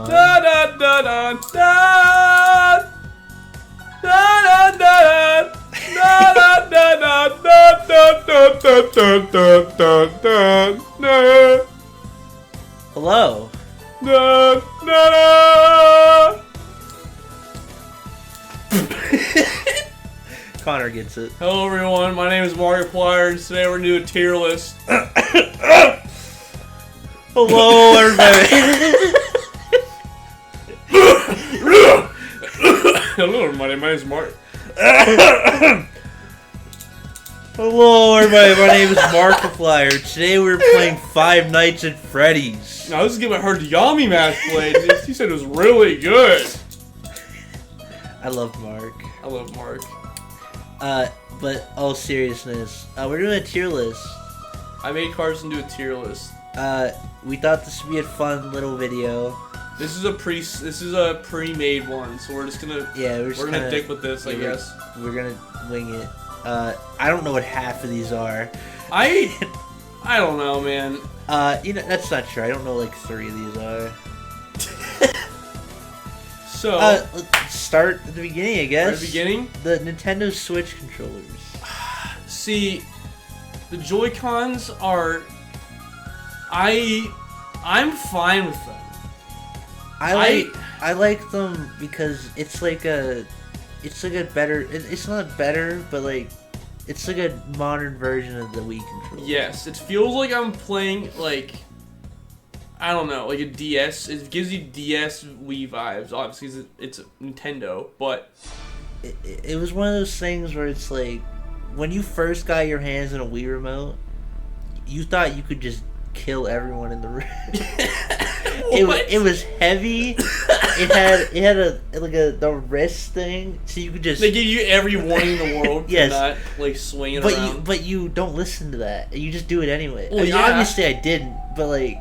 on. Da da da da da. Da da da da. Da da da da da da da da da da. Hello. Da da da. Connor gets it. Hello everyone, my name is Markiplier, and today we're going to do a tier list. Hello, everybody. Hello everybody, my name is Mark. Hello, everybody. My name is Markiplier. Today we're playing Five Nights at Freddy's. Now this is getting my heard Yami match played. He said it was really good. I love Mark. I love Mark. But all seriousness, we're doing a tier list. I made Carson do a tier list. We thought this would be a fun little video. This is a pre-made one, so we're just gonna we're gonna dick with this, I guess. We're gonna wing it. I don't know what half of these are. I don't know, man. That's not true. I don't know like 3 of these are. So let's start at the beginning, I guess. at the beginning, the Nintendo Switch controllers. See, the Joy-Cons are. I'm fine with them. I like them because it's like a better. It's not better, but like it's like a modern version of the Wii controller. Yes, it feels like I'm playing like, I don't know, like a DS. It gives you DS Wii vibes, obviously, 'cause it's a Nintendo, but it was one of those things where it's like when you first got your hands on a Wii remote, you thought you could just kill everyone in the room. It was heavy. It had the wrist thing, so you could just. They give you every warning in the world to yes. not like swing it around. But you don't listen to that. You just do it anyway. Well, I mean, yeah. obviously I didn't, but like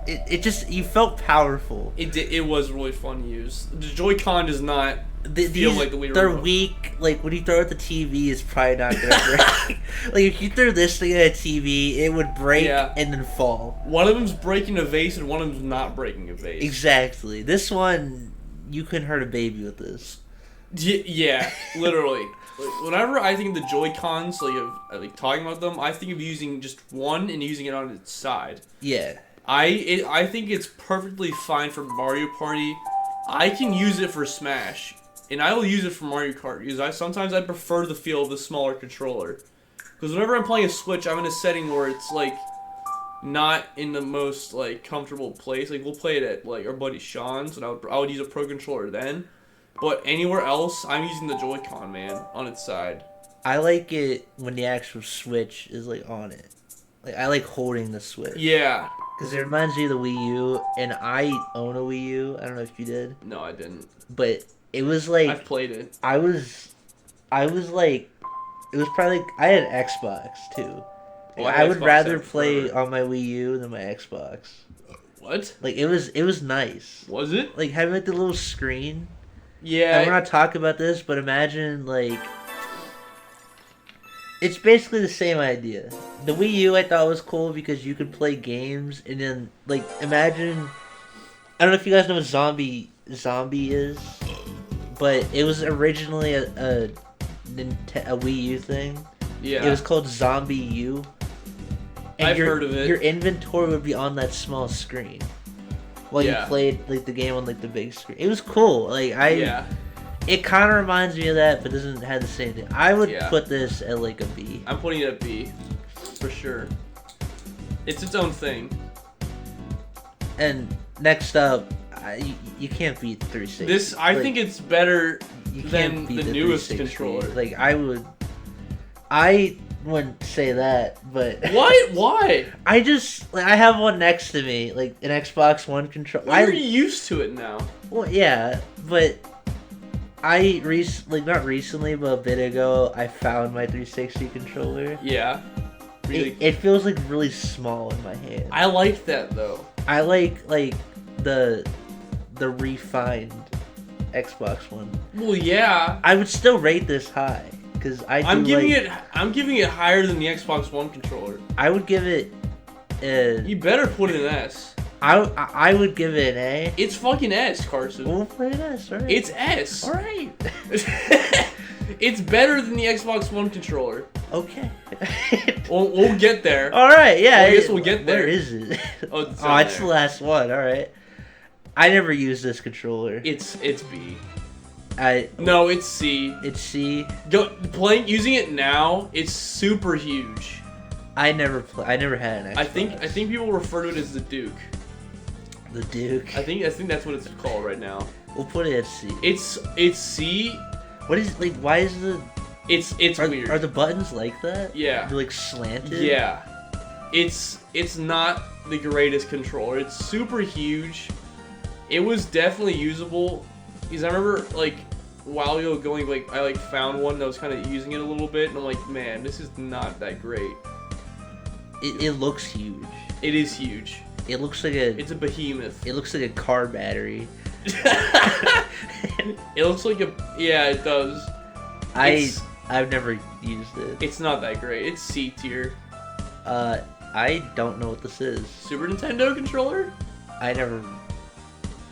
it just you felt powerful. It was really fun to use. The Joy-Con does not feel like the Wii They're remote. weak. Like when you throw it at the TV, it's probably not gonna break. Like if you threw this thing at a TV, it would break and then fall. One of them's breaking a vase and one of them's not breaking a vase. Exactly. This one, you couldn't hurt a baby with this. Yeah, literally. Like, whenever I think of the Joy-Cons, like talking about them, I think of using just one and using it on its side. Yeah. I think it's perfectly fine for Mario Party. I can use it for Smash, and I will use it for Mario Kart because sometimes I prefer the feel of the smaller controller. Because whenever I'm playing a Switch, I'm in a setting where it's like not in the most like comfortable place. Like we'll play it at like our buddy Sean's, and I would use a Pro Controller then. But anywhere else, I'm using the Joy-Con, man, on its side. I like it when the actual Switch is like on it. Like I like holding the Switch. Yeah. Because it reminds me of the Wii U, and I own a Wii U. I don't know if you did. No, I didn't. But it was like I've played it. I was like, it was probably like, I had an Xbox too. Like, I would rather play on my Wii U than my Xbox. What? Like it was nice. Was it? Like having like the little screen. Yeah. And we're not talking about this, but imagine like. It's basically the same idea. The Wii U I thought was cool because you could play games and then like imagine. I don't know if you guys know what zombie is, but it was originally a Wii U thing. Yeah. It was called Zombie U. And I've heard of it. Your inventory would be on that small screen while you played like the game on like the big screen. It was cool. Like It kind of reminds me of that, but doesn't have the same thing. I would put this at like a B. I'm putting it at B, for sure. It's its own thing. And next up, you can't beat the 360. I think it's better than the newest controller. Like I wouldn't say that, but what? Why? I have one next to me, like an Xbox One controller. You're used to it now. Well, yeah, but. Not recently, but a bit ago, I found my 360 controller. Yeah. Really? It feels like really small in my hand. I like that though. I like the refined Xbox One. Well, yeah. I would still rate this high because I'm giving it higher than the Xbox One controller. I would give it. You better put it in S. I would give it an A. It's fucking S, Carson. We'll put it S, alright. It's S. Alright. It's better than the Xbox One controller. Okay. We'll get there. Alright, yeah. Well, I guess we'll get there. Where is it? Oh, it's the last one, alright. I never used this controller. It's B. No, it's C. It's C. Using it now, it's super huge. I never had an Xbox. I think people refer to it as the Duke. The Duke. I think that's what it's called right now. We'll put it at C. It's C. What is like? Why is the? It's weird. Are the buttons like that? Yeah. They're like slanted. Yeah. It's not the greatest controller. It's super huge. It was definitely usable because I remember like a while ago going I found one that was kind of using it a little bit and I'm like, man, this is not that great. It looks huge. It is huge. It looks like It's a behemoth. It looks like a car battery. It looks like yeah, it does. I've never used it. It's not that great. It's C tier. I don't know what this is. Super Nintendo controller?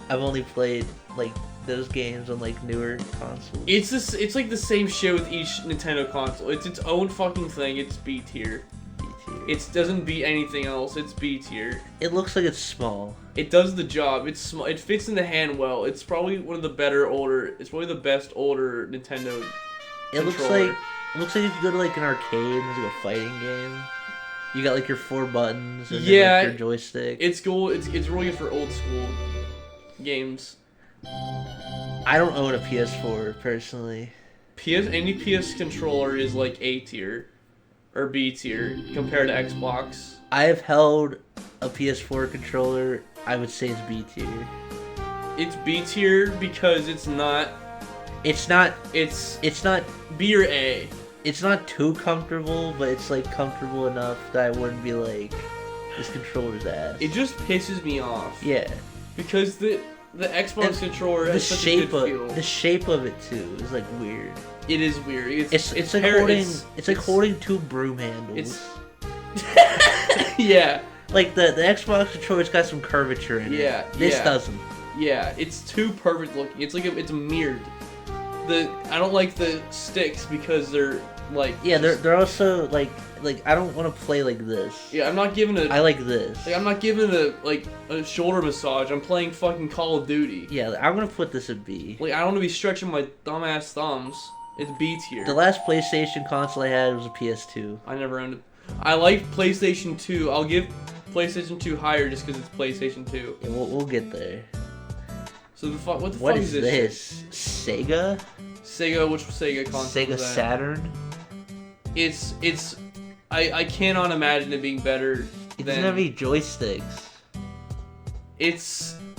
I've only played like those games on like newer consoles. It's like the same shit with each Nintendo console. It's its own fucking thing. It's B tier. It doesn't beat anything else. It's B tier. It looks like it's small. It does the job. It's small. It fits in the hand well. It's probably one of the better older. It's probably the best older Nintendo. It looks like if you go to like an arcade and there's like a fighting game. You got like your 4 buttons and then, like, your joystick. It's cool. It's really good for old school games. I don't own a PS4 personally. Any PS controller is like A tier or B tier compared to Xbox. I have held a PS4 controller. I would say it's B tier. It's B tier because it's not B or A. It's not too comfortable, but it's like comfortable enough that I wouldn't be like, this controller's ass. It just pisses me off. Yeah. Because the Xbox controller has such a good feel. The shape of it too is like weird. It is weird. It's like holding 2 broom handles. Yeah. Like the Xbox controller's got some curvature in it. Yeah. This doesn't. Yeah, it's too perfect looking. It's like it's mirrored. I don't like the sticks because they're like they're also like I don't want to play like this. Yeah, I'm not giving I like this. Like I'm not giving a shoulder massage. I'm playing fucking Call of Duty. Yeah, I'm gonna put this at B. Like I don't want to be stretching my dumbass thumbs. It's B tier. The last PlayStation console I had was a PS2. I never owned it. I like PlayStation 2. I'll give PlayStation 2 higher just because it's PlayStation 2. Yeah, we'll get there. So what the fuck is this? Sega? Which Sega console? Sega Saturn? I cannot imagine it being better. It doesn't have any joysticks.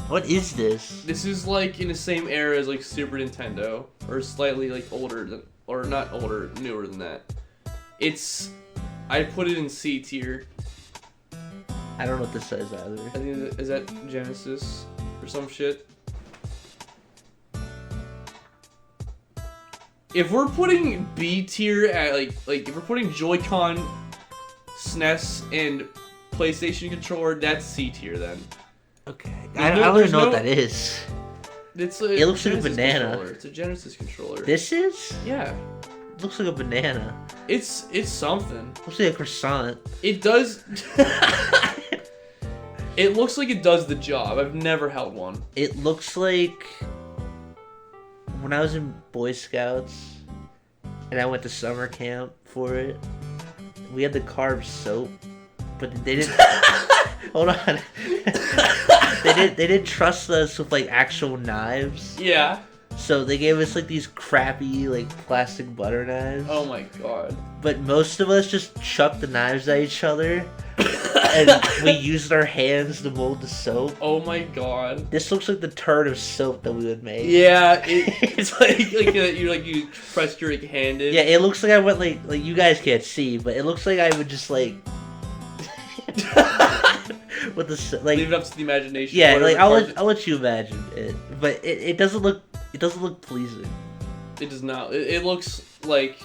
What is this? This is like in the same era as like Super Nintendo, or slightly like older or not older, newer than that. I put it in C tier. I don't know what this says either. I think is that Genesis or some shit. If we're putting B tier at like if we're putting Joy-Con, SNES, and PlayStation controller, that's C tier then. Okay. I don't even know what that is. It looks like a banana. Controller. It's a Genesis controller. This is? Yeah. It looks like a banana. It's something. It looks like a croissant. It does. It looks like it does the job. I've never held one. It looks like when I was in Boy Scouts and I went to summer camp for it, we had the carb soap, but they didn't. Hold on. They didn't trust us with like actual knives. Yeah. So they gave us like these crappy like plastic butter knives. Oh my god. But most of us just chucked the knives at each other. And we used our hands to mold the soap. Oh my god. This looks like the turd of soap that we would make. Yeah, it's like you pressed your hand in. Yeah, it looks like I went like you guys can't see, but it looks like I would just like with the like leave it up to the imagination. Yeah, like I'll let you imagine it, but it doesn't look pleasing. It does not. It looks like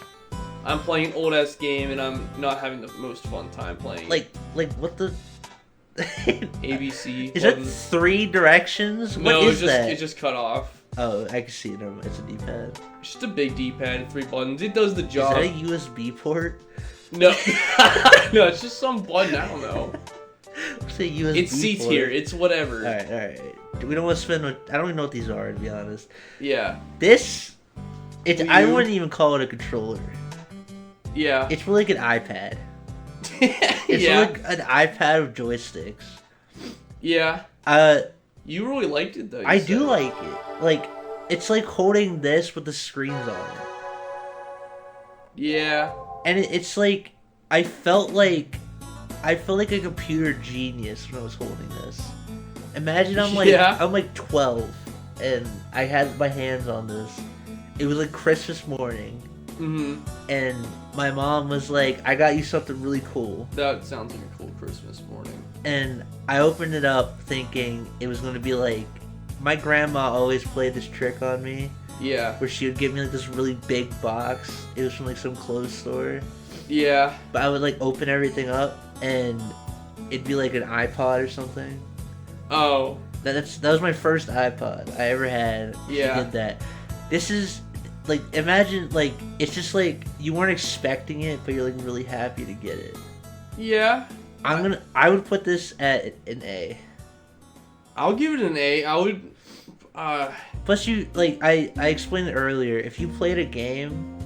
I'm playing an old ass game and I'm not having the most fun time playing. Like what the? ABC. Is that buttons. 3 directions? No, What is that? it's just cut off. Oh, I can see it. Never mind. It's a D-pad. It's just a big D-pad and 3 buttons. It does the Is job. that a USB port? No. No, it's just some button. I don't know. What's a USB It's C port? tier. It's whatever. Alright. We don't want to spend. I don't even know what these are, to be honest. Yeah. This, it's. Wii I U? wouldn't even call it a controller. Yeah. It's really like an iPad. It's Yeah. like an iPad with joysticks. Yeah. Uh, You really liked it though. I do like it. Like, it's like holding this with the screens on it. Yeah. And it's like I felt like a computer genius when I was holding this. Imagine I'm like 12 and I had my hands on this. It was like Christmas morning. Mhm. And my mom was like, I got you something really cool. That sounds like a cool Christmas morning. And I opened it up thinking it was going to be like, my grandma always played this trick on me. Yeah. Where she would give me like this really big box. It was from like some clothes store. Yeah. But I would like open everything up and it'd be like an iPod or something. Oh. That was my first iPod I ever had. Yeah. She did that. This is like, imagine like it's just like you weren't expecting it, but you're like really happy to get it. Yeah. I would put this at an A. I'll give it an A. I would. Plus, you like I explained it earlier. If you played a game,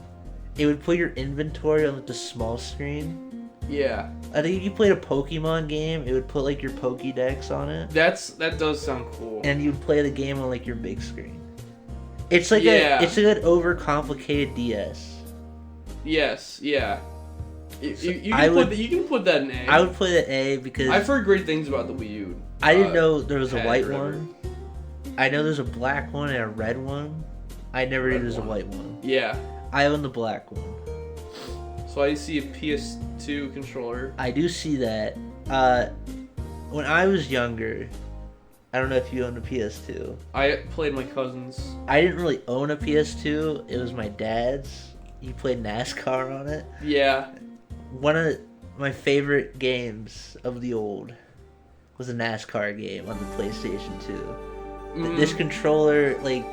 it would put your inventory on like, the small screen. Yeah. I think if you played a Pokemon game, it would put like your Pokédex on it. That does sound cool. And you would play the game on like your big screen. It's like it's like an overcomplicated DS. Yes. Yeah. You can put that in A. I would put it A because I've heard great things about the Wii U. I didn't know there was a pad white forever. one. I know there's a black one and a red one. I never knew there's a white one. Yeah. I own the black one. So I see a PS2 controller. I do see that. When I was younger, I don't know if you owned a PS2. I played my cousin's. I didn't really own a PS2. It was my dad's. He played NASCAR on it. Yeah. One of my favorite games of the old was a NASCAR game on the PlayStation 2. This controller, like,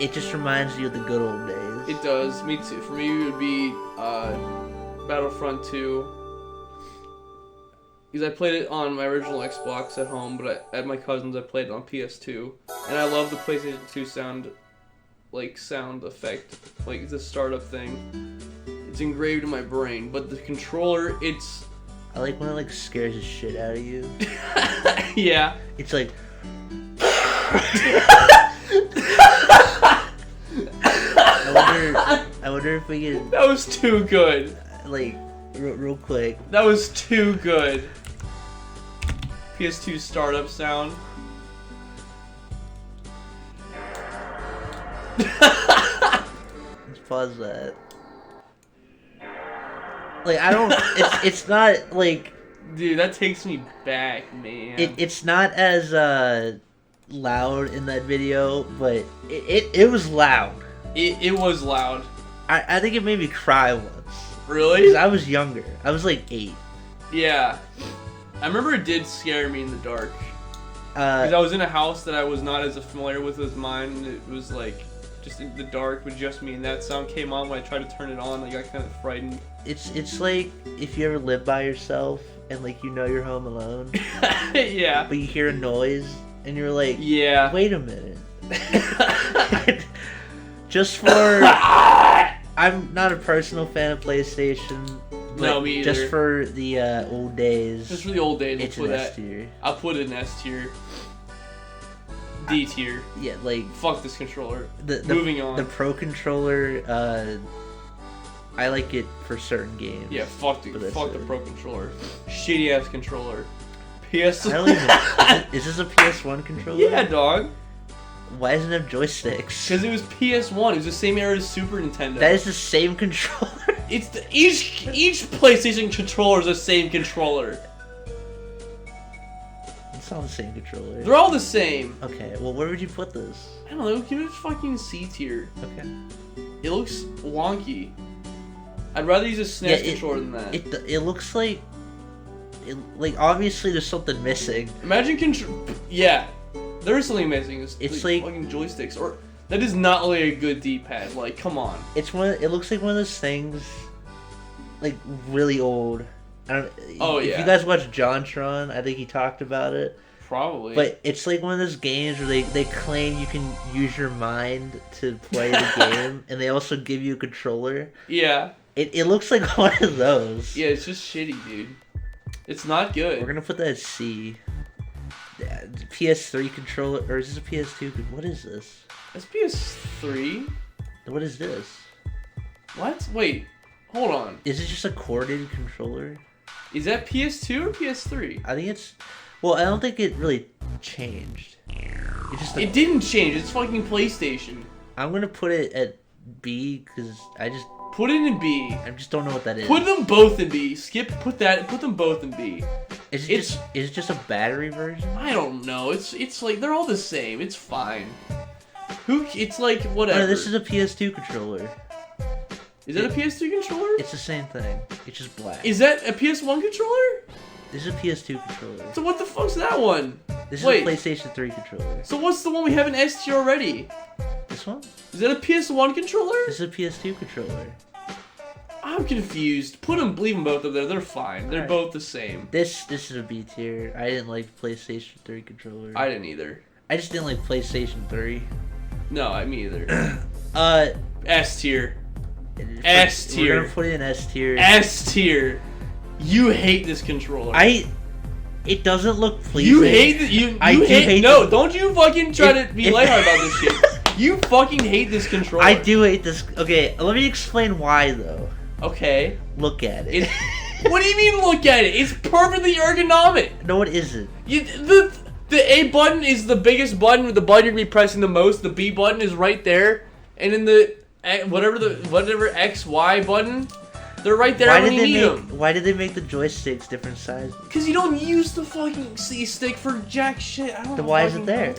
it just reminds you of the good old days. It does. Me too. For me, it would be Battlefront 2. Because I played it on my original Xbox at home, but at my cousin's, I played it on PS2. And I love the PlayStation 2 sound effect. Like, the startup thing. It's engraved in my brain. But the controller, it's... I like when it, like, scares the shit out of you. Yeah. It's like... I wonder if we can... That was too good. Like, real quick. That was too good. PS2 startup sound. Let's pause that. Like, I don't... It's not, like... Dude, that takes me back, man. It's not as, loud in that video, but it was loud. It was loud. I think it made me cry once. Really? 'Cause I was younger. I was like 8. Yeah. I remember it did scare me in the dark. Because I was in a house that I was not as familiar with as mine. And it was like just in the dark with just me, and that sound came on when I tried to turn it on. I got kind of frightened. It's like if you ever live by yourself and like you know you're home alone. Yeah. But you hear a noise and you're like, yeah. Wait a minute. Just for I'm not a personal fan of PlayStation. But No, me either. Just for the old days. Just for the old days, It's we'll an put S that. tier. I'll put it in S tier. D tier. Yeah, like Fuck this controller. the Moving on. The Pro controller, I like it for certain games. Yeah, fuck but that's the it. Pro controller. Shitty ass controller. PS. I don't even. Is this a PS1 controller? Yeah, dog. Why doesn't it have joysticks? Because it was PS1. It was the same era as Super Nintendo. That is the same controller. It's each PlayStation controller is the same controller. It's not the same controller. They're all the same. Okay, well, where would you put this? I don't know. Give it fucking C tier. Okay. It looks wonky. I'd rather use a SNES controller than that. It looks like like obviously there's something missing. Imagine Yeah, there's something missing. It's like fucking joysticks, or that is not like a good D-pad. Like, come on. It looks like one of those things, like really old. If you guys watch JonTron, I think he talked about it. Probably. But it's like one of those games where they claim you can use your mind to play the game, and they also give you a controller. Yeah. It looks like one of those. Yeah, it's just shitty, dude. It's not good. We're gonna put that as C. PS3 controller, or is this a PS2? What is this? It's PS3. What is this? What? Wait, hold on. Is it just a corded controller? Is that PS2 or PS3? I think it's. Well, I don't think it really changed. It didn't change. It's fucking PlayStation. I'm gonna put it at B because I just. Put it in B. I just don't know what that is. Put them both in B. Put them both in B. Is it just a battery version? I don't know. It's like they're all the same. It's fine. It's like whatever. No, this is a PS2 controller. Is that a PS2 controller? It's the same thing. It's just black. Is that a PS1 controller? This is a PS2 controller. So what the fuck's that one? This is a PlayStation 3 controller. So what's the one we have in S tier already? This one? Is that a PS1 controller? This is a PS2 controller. I'm confused. Leave them both up there. They're fine. They're both the same. This is a B tier. I didn't like PlayStation 3 controller. I didn't either. I just didn't like PlayStation 3. No, me either. S tier. S tier. We're gonna put it in S tier. S tier. You hate this controller. It doesn't look pleasing. You hate it. I hate. No, don't you fucking try to be lighthearted about this shit. You fucking hate this controller. I do hate this. Okay, let me explain why though. Okay. Look at it. What do you mean look at it? It's perfectly ergonomic. No, it isn't. The A button is the biggest button, the button you're gonna be pressing the most. The B button is right there, and then the whatever X Y button, they're right there when you need them. Why did they make the joysticks different sizes? Because you don't use the fucking C stick for jack shit. I don't know. Then why is it there?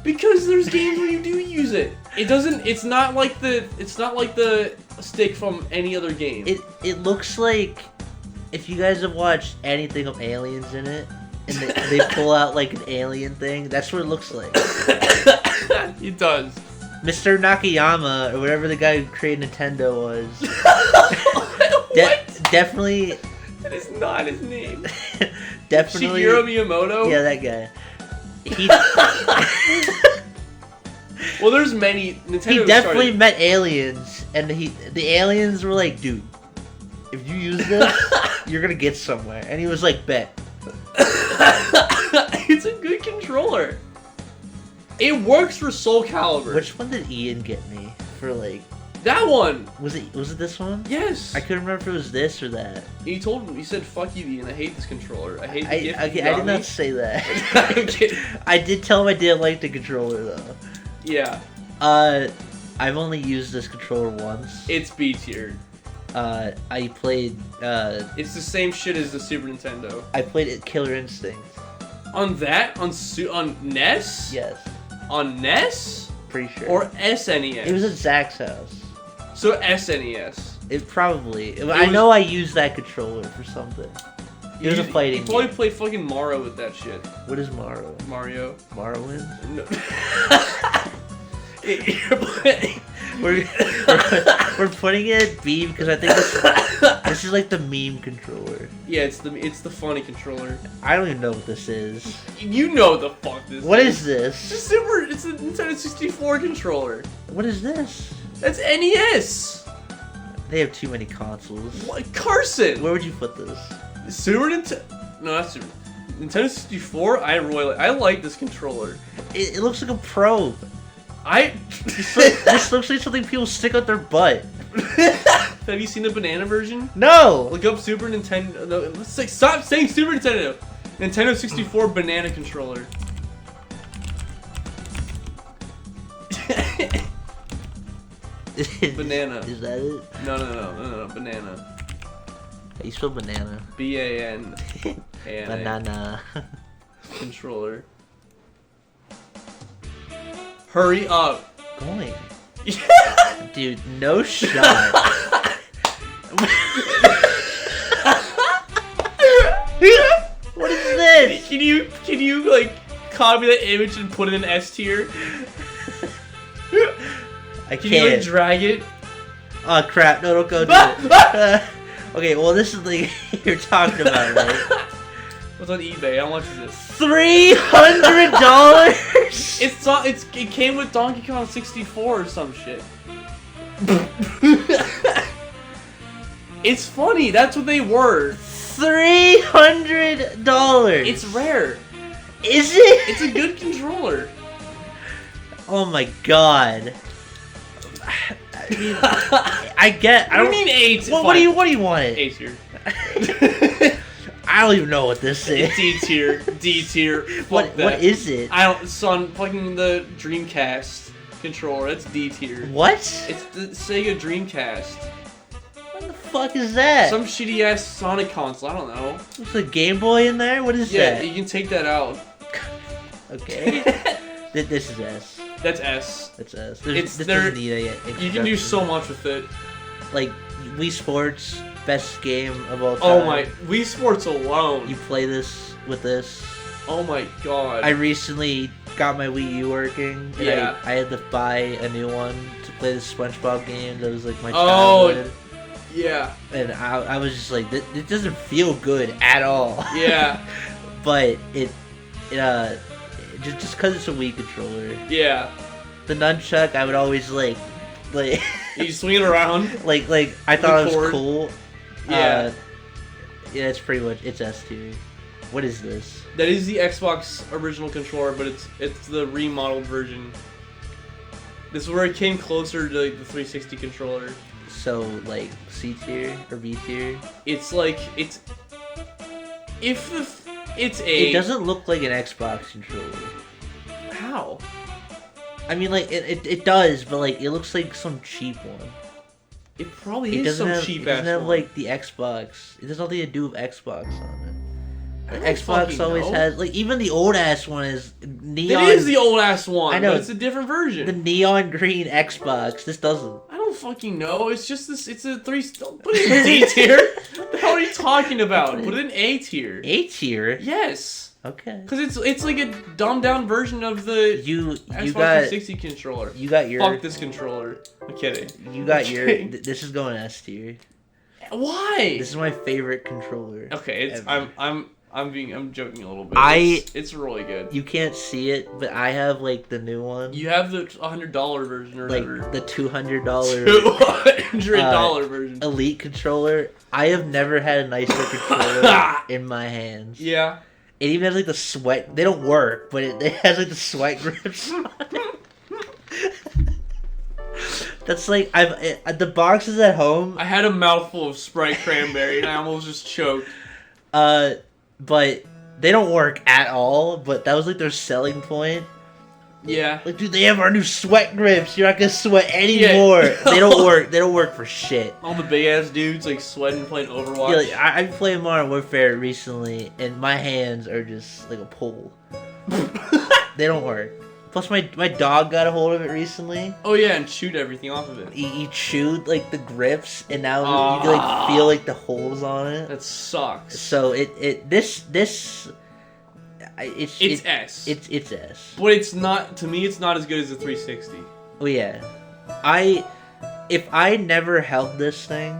Because there's games where you do use it. It doesn't. It's not like the stick from any other game. It looks like if you guys have watched anything with aliens in it, and they pull out like an alien thing. That's what it looks like. It does. Mr. Nakayama, or whatever the guy who created Nintendo was. What? Definitely. That is not his name. Definitely. Shigeru Miyamoto? Yeah, that guy. Well, there's many. Nintendo He definitely met aliens, and the aliens were like, dude, if you use this, you're gonna get somewhere. And he was like, bet. It's a good controller. It works for Soul Calibur. Which one did Ian get me for like? That one. Was it this one? Yes. I couldn't remember if it was this or that. He told him. He said, "Fuck you, Ian. I hate this controller. I hate the gift." Okay, I did not say that. I'm kidding. I did tell him I didn't like the controller though. Yeah. I've only used this controller once. It's B tier. I played. It's the same shit as the Super Nintendo. I played it Killer Instinct. On that? On NES? Yes. On NES? Pretty sure. Or SNES? It was at Zach's house. So SNES. It probably. I know I used that controller for something. It was a fighting game. You probably played fucking Mario with that shit. What is Mario? Mario. Morrowind? No. We're putting it at B because I think this is like the meme controller. Yeah, it's the funny controller. I don't even know what this is. You know what the fuck this is. What is this? It's a Nintendo 64 controller. What is this? That's NES. They have too many consoles. What? Carson. Where would you put this? Super Nintendo. No, that's Super. Nintendo 64. I like this controller. It looks like a probe. This looks like something people stick up their butt. Have you seen the banana version? No. Look up Super Nintendo. No, stop saying Super Nintendo. Nintendo 64 banana controller. Banana. Is that it? No. Banana. How you spell banana? BAN. Banana. Controller. Hurry up. Going. Dude, no shot. Can you like copy that image and put it in S tier? I can't. Can you like drag it? Oh crap! No, don't go do it. Okay, well this is the you're talking about, right? What's on eBay? How much is this? $300. It came with Donkey Kong 64 or some shit. It's funny. That's what they were. $300. It's rare. Is it? It's a good controller. Oh my god. I mean, I get. I don't mean 8. What do you want it? 8 tier. I don't even know what this is. D tier. D tier. What is it? I don't. Son, fucking the Dreamcast controller. That's D tier. What? It's the Sega Dreamcast. What the fuck is that? Some shitty ass Sonic console. I don't know. There's a Game Boy in there. What is that? Yeah, you can take that out. Okay. This is S. That's S. That's S. This doesn't need a you can do so much with it. Like Wii Sports, best game of all time. Oh my, Wii Sports alone. You play this with this. Oh my god. I recently got my Wii U working. And Yeah. I had to buy a new one to play the SpongeBob game. That was like my childhood. Yeah. And I was just like, it doesn't feel good at all. Yeah. But just because it's a Wii controller. Yeah. The nunchuck, I would always like. You swing it around. like I thought it was cool. Yeah. Yeah, it's pretty much it's S tier. What is this? That is the Xbox original controller, but it's the remodeled version. This is where it came closer to like, the 360 controller. So like C tier or B tier? It's like it doesn't look like an Xbox controller. How? I mean, like it does, but like it looks like some cheap one. It probably is some cheap ass. It doesn't have one. like the Xbox. It has nothing to do with Xbox on it. The Xbox always know. has like even the old ass one is neon. It is the old ass one. I know But it's a different version. The neon green Xbox. This doesn't. I don't fucking know. It's just this. It's a 3. Don't put it in D tier. What the hell are you talking about? Put it in A tier. A tier. Yes. Okay. Because it's like a dumbed down version of the Xbox 360 controller. You got your. Fuck this controller. I'm kidding. You got your. This is going S tier. Why? This is my favorite controller. Okay, I'm joking a little bit. It's really good. You can't see it, but I have like the new one. You have the $100 version or whatever. Like the $200 $200 version. Elite controller. I have never had a nicer controller in my hands. Yeah. It even has like the sweat. They don't work, but it has like the sweat grips. That's like the boxes at home. I had a mouthful of Sprite cranberry and I almost just choked. But they don't work at all. But that was like their selling point. Yeah. Like, dude, they have our new sweat grips. You're not gonna sweat anymore. Yeah. They don't work. They don't work for shit. All the big ass dudes like sweating playing Overwatch. Yeah, like, I've played Modern Warfare recently, and my hands are just like a pole. They don't work. Plus, my dog got a hold of it recently. Oh yeah, and chewed everything off of it. He chewed like the grips, and now you can like feel like the holes on it. That sucks. So it's S. It's S. But it's not, to me, it's not as good as the 360. Oh yeah. If I never held this thing,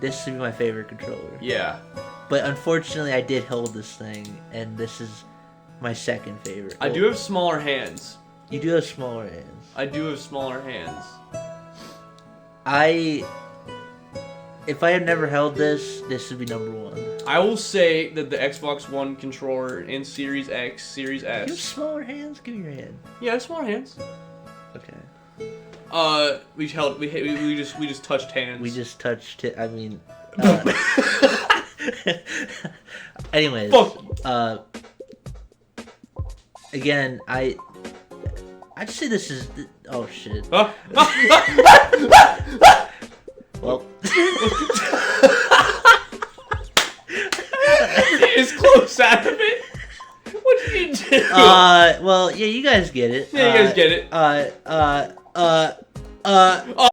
this would be my favorite controller. Yeah. But unfortunately, I did hold this thing, and this is my second favorite. I do have smaller hands. You do have smaller hands. I do have smaller hands. If I had never held this would be number one. I will say that the Xbox One controller and Series X, Series S. You have smaller hands? Give me your hand. Yeah, I have smaller hands. Okay. We just touched hands. We just touched it. I mean. Anyways. Fuck. Again, I'd say this is. Oh shit. Well. It's close out of it. What did you do? Well, yeah, you guys get it. Yeah, you guys get it.